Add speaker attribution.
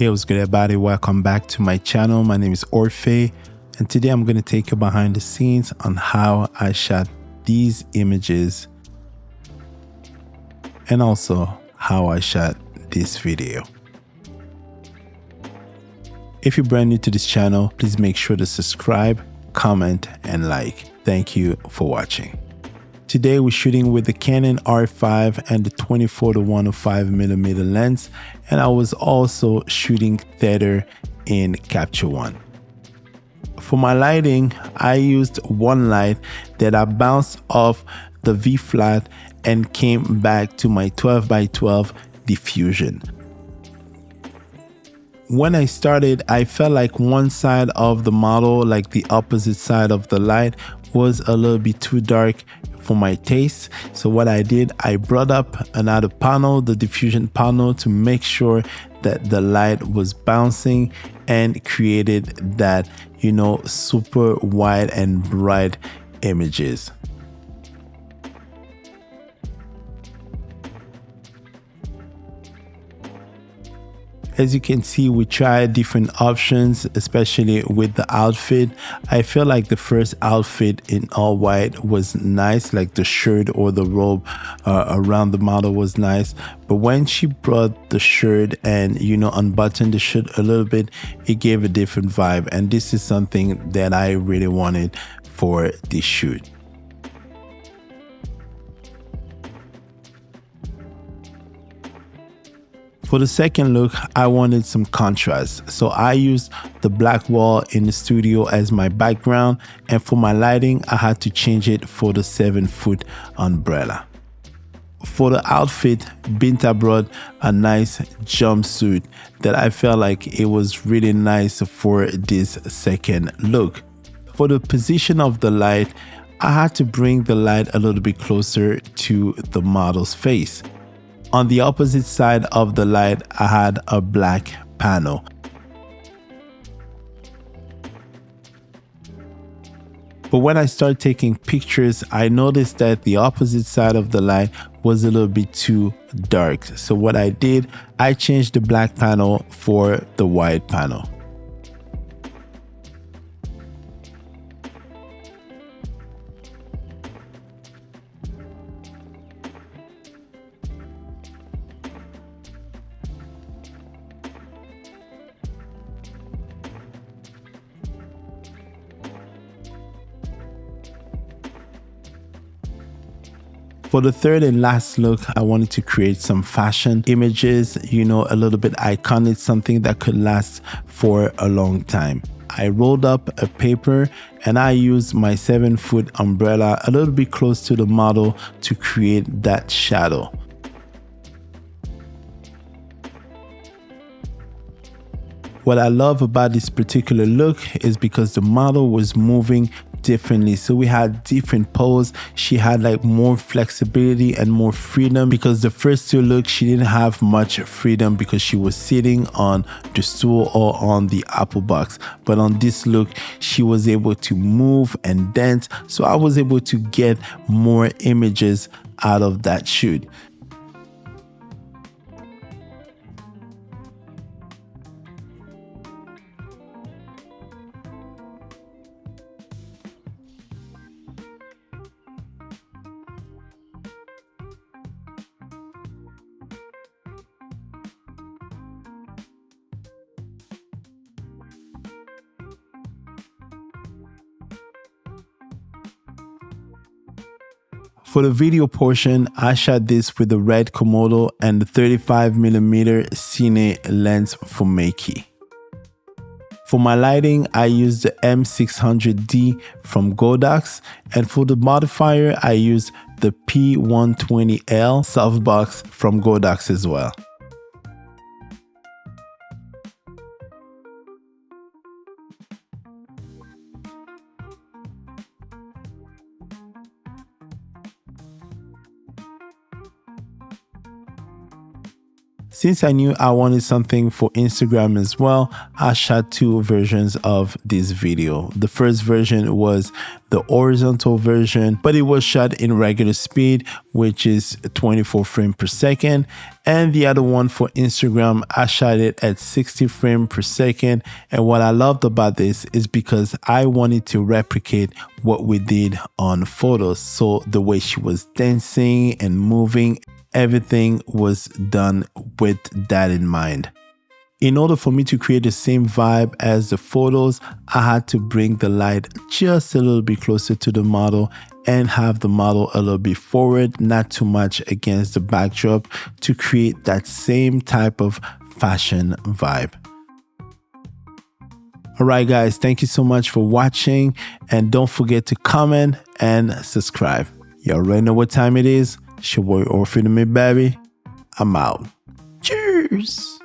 Speaker 1: Hey, what's good everybody? Welcome back to my channel. My name is Orphe, and today I'm going to take you behind the scenes on how I shot these images and also how I shot this video. If you're brand new to this channel, please make sure to subscribe, comment, and like. Thank you for watching. Today we're shooting with the Canon R5 and the 24-105mm lens, and I was also shooting theater in Capture One. For my lighting, I used one light that I bounced off the V-flat and came back to my 12x12 diffusion. When I started, I felt like one side of the model, like the opposite side of the light, was a little bit too dark for my taste. So what I did, I brought up another panel, the diffusion panel, to make sure that the light was bouncing and created that, super wide and bright images. As you can see, we tried different options, especially with the outfit. I feel like the first outfit in all white was nice, like the shirt or the robe around the model was nice. But when she brought the shirt and, unbuttoned the shirt a little bit, it gave a different vibe. And this is something that I really wanted for this shoot. For the second look, I wanted some contrast, so I used the black wall in the studio as my background, and for my lighting, I had to change it for the 7-foot umbrella. For the outfit, Binta brought a nice jumpsuit that I felt like it was really nice for this second look. For the position of the light, I had to bring the light a little bit closer to the model's face. On the opposite side of the light, I had a black panel. But when I started taking pictures, I noticed that the opposite side of the light was a little bit too dark. So what I did, I changed the black panel for the white panel. For the third and last look, I wanted to create some fashion images, a little bit iconic, something that could last for a long time. I rolled up a paper and I used my 7-foot umbrella a little bit close to the model to create that shadow. What I love about this particular look is because the model was moving differently. So we had different pose. She had like more flexibility and more freedom, because the first two looks she didn't have much freedom because she was sitting on the stool or on the apple box. But on this look, she was able to move and dance. So I was able to get more images out of that shoot. For the video portion, I shot this with the red Komodo and the 35mm Cine lens for Meike. For my lighting, I used the M600D from Godox, and for the modifier, I used the P120L softbox from Godox as well. Since I knew I wanted something for Instagram as well, I shot two versions of this video. The first version was the horizontal version, but it was shot in regular speed, which is 24 frames per second. And the other one for Instagram, I shot it at 60 frames per second. And what I loved about this is because I wanted to replicate what we did on photos. So the way she was dancing and moving, everything was done with that in mind. In order for me to create the same vibe as the photos, I had to bring the light just a little bit closer to the model and have the model a little bit forward, not too much against the backdrop, to create that same type of fashion vibe. Alright guys, thank you so much for watching, and don't forget to comment and subscribe. You already know what time it is. It's your boy Orphan, baby. I'm out. Cheers!